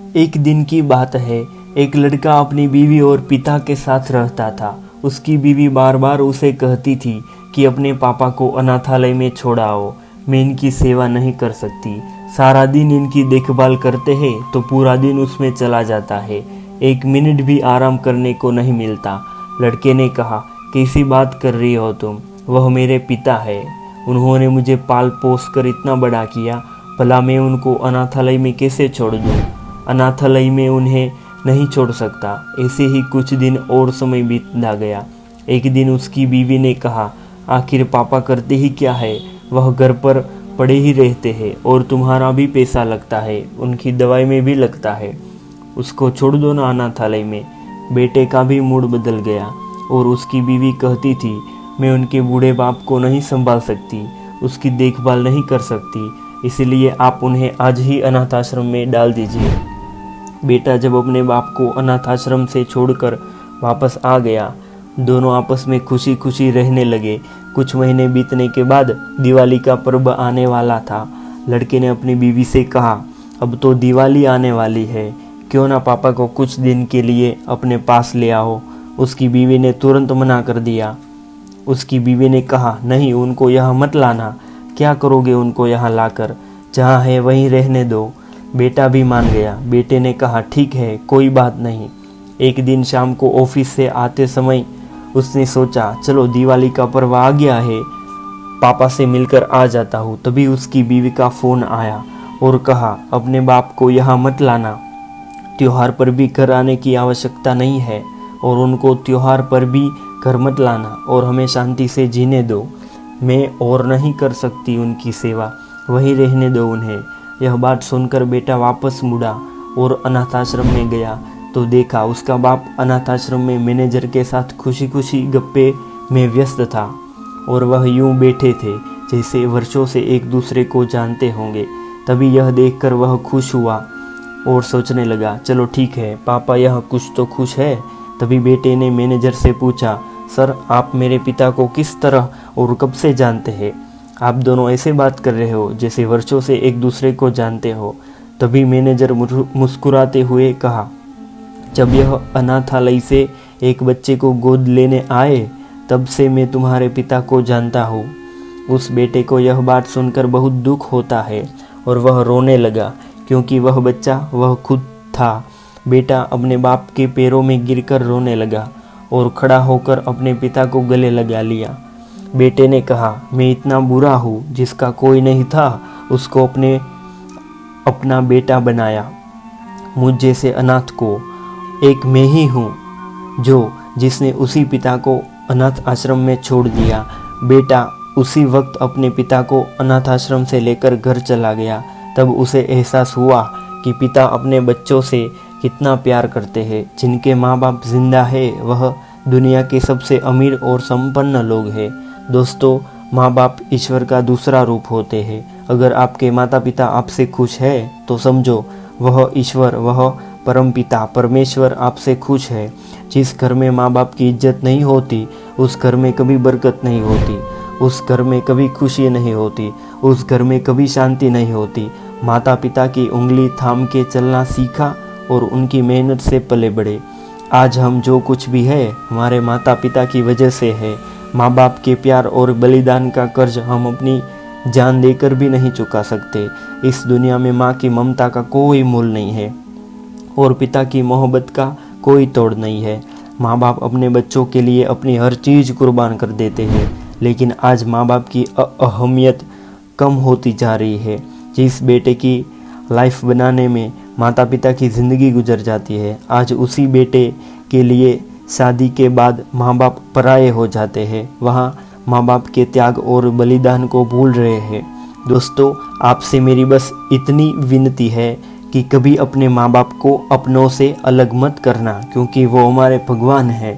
एक दिन की बात है। एक लड़का अपनी बीवी और पिता के साथ रहता था। उसकी बीवी बार बार उसे कहती थी कि अपने पापा को अनाथालय में छोड़ आओ, मैं इनकी सेवा नहीं कर सकती। सारा दिन इनकी देखभाल करते हैं तो पूरा दिन उसमें चला जाता है, एक मिनट भी आराम करने को नहीं मिलता। लड़के ने कहा, कैसी बात कर रही हो तुम, वह मेरे पिता है, उन्होंने मुझे पाल पोस कर इतना बड़ा किया, भला मैं उनको अनाथालय में कैसे छोड़ दूँ। अनाथालय में उन्हें नहीं छोड़ सकता। ऐसे ही कुछ दिन और समय बीतता गया। एक दिन उसकी बीवी ने कहा, आखिर पापा करते ही क्या है, वह घर पर पड़े ही रहते हैं और तुम्हारा भी पैसा लगता है, उनकी दवाई में भी लगता है, उसको छोड़ दो ना अनाथालय में। बेटे का भी मूड बदल गया और उसकी बीवी कहती थी, मैं उनके बूढ़े बाप को नहीं संभाल सकती, उसकी देखभाल नहीं कर सकती, इसलिए आप उन्हें आज ही अनाथ आश्रम में डाल दीजिए। बेटा जब अपने बाप को अनाथ आश्रम से छोड़कर वापस आ गया, दोनों आपस में खुशी खुशी रहने लगे। कुछ महीने बीतने के बाद दिवाली का पर्व आने वाला था। लड़के ने अपनी बीवी से कहा, अब तो दिवाली आने वाली है, क्यों ना पापा को कुछ दिन के लिए अपने पास ले आओ। उसकी बीवी ने तुरंत मना कर दिया। उसकी बीवी ने कहा, नहीं, उनको यहाँ मत लाना, क्या करोगे उनको यहाँ लाकर, जहाँ है वहीं रहने दो। बेटा भी मान गया। बेटे ने कहा, ठीक है, कोई बात नहीं। एक दिन शाम को ऑफिस से आते समय उसने सोचा, चलो दिवाली का पर्व आ गया है, पापा से मिलकर आ जाता हूँ। तभी उसकी बीवी का फ़ोन आया और कहा, अपने बाप को यहाँ मत लाना, त्योहार पर भी घर आने की आवश्यकता नहीं है और उनको त्योहार पर भी घर मत लाना और हमें शांति से जीने दो। मैं और नहीं कर सकती उनकी सेवा, वहीं रहने दो उन्हें। यह बात सुनकर बेटा वापस मुड़ा और अनाथ आश्रम में गया तो देखा उसका बाप अनाथ आश्रम में मैनेजर के साथ खुशी खुशी गप्पे में व्यस्त था और वह यूं बैठे थे जैसे वर्षों से एक दूसरे को जानते होंगे। तभी यह देखकर वह खुश हुआ और सोचने लगा, चलो ठीक है, पापा यह कुछ तो खुश है। तभी बेटे ने मैनेजर से पूछा, सर आप मेरे पिता को किस तरह और कब से जानते हैं? आप दोनों ऐसे बात कर रहे हो जैसे वर्षों से एक दूसरे को जानते हो। तभी मैनेजर मुस्कुराते हुए कहा, जब यह अनाथालय से एक बच्चे को गोद लेने आए तब से मैं तुम्हारे पिता को जानता हूँ। उस बेटे को यह बात सुनकर बहुत दुख होता है और वह रोने लगा, क्योंकि वह बच्चा वह खुद था। बेटा अपने बाप के पैरों में गिरकर रोने लगा और खड़ा होकर अपने पिता को गले लगा लिया। बेटे ने कहा, मैं इतना बुरा हूँ, जिसका कोई नहीं था उसको अपना बेटा बनाया। मुझ जैसे अनाथ को एक मैं ही हूँ जिसने उसी पिता को अनाथ आश्रम में छोड़ दिया। बेटा उसी वक्त अपने पिता को अनाथ आश्रम से लेकर घर चला गया। तब उसे एहसास हुआ कि पिता अपने बच्चों से कितना प्यार करते हैं। जिनके माँ बाप जिंदा है वह दुनिया के सबसे अमीर और संपन्न लोग हैं। दोस्तों, माँ बाप ईश्वर का दूसरा रूप होते हैं। अगर आपके माता पिता आपसे खुश है तो समझो वह ईश्वर, वह परम पिता परमेश्वर आपसे खुश है। जिस घर में माँ बाप की इज्जत नहीं होती उस घर में कभी बरकत नहीं होती, उस घर में कभी खुशी नहीं होती, उस घर में कभी शांति नहीं होती। माता पिता की उंगली थाम के चलना सीखा और उनकी मेहनत से पले बढ़े। आज हम जो कुछ भी है हमारे माता पिता की वजह से है। माँ बाप के प्यार और बलिदान का कर्ज हम अपनी जान देकर भी नहीं चुका सकते। इस दुनिया में माँ की ममता का कोई मूल नहीं है और पिता की मोहब्बत का कोई तोड़ नहीं है। माँ बाप अपने बच्चों के लिए अपनी हर चीज़ कुर्बान कर देते हैं, लेकिन आज माँ बाप की अहमियत कम होती जा रही है। जिस बेटे की लाइफ बनाने में माता पिता की ज़िंदगी गुजर जाती है, आज उसी बेटे के लिए शादी के बाद माँ बाप पराये हो जाते हैं। वहाँ माँ बाप के त्याग और बलिदान को भूल रहे हैं। दोस्तों, आपसे मेरी बस इतनी विनती है कि कभी अपने माँ बाप को अपनों से अलग मत करना, क्योंकि वो हमारे भगवान हैं।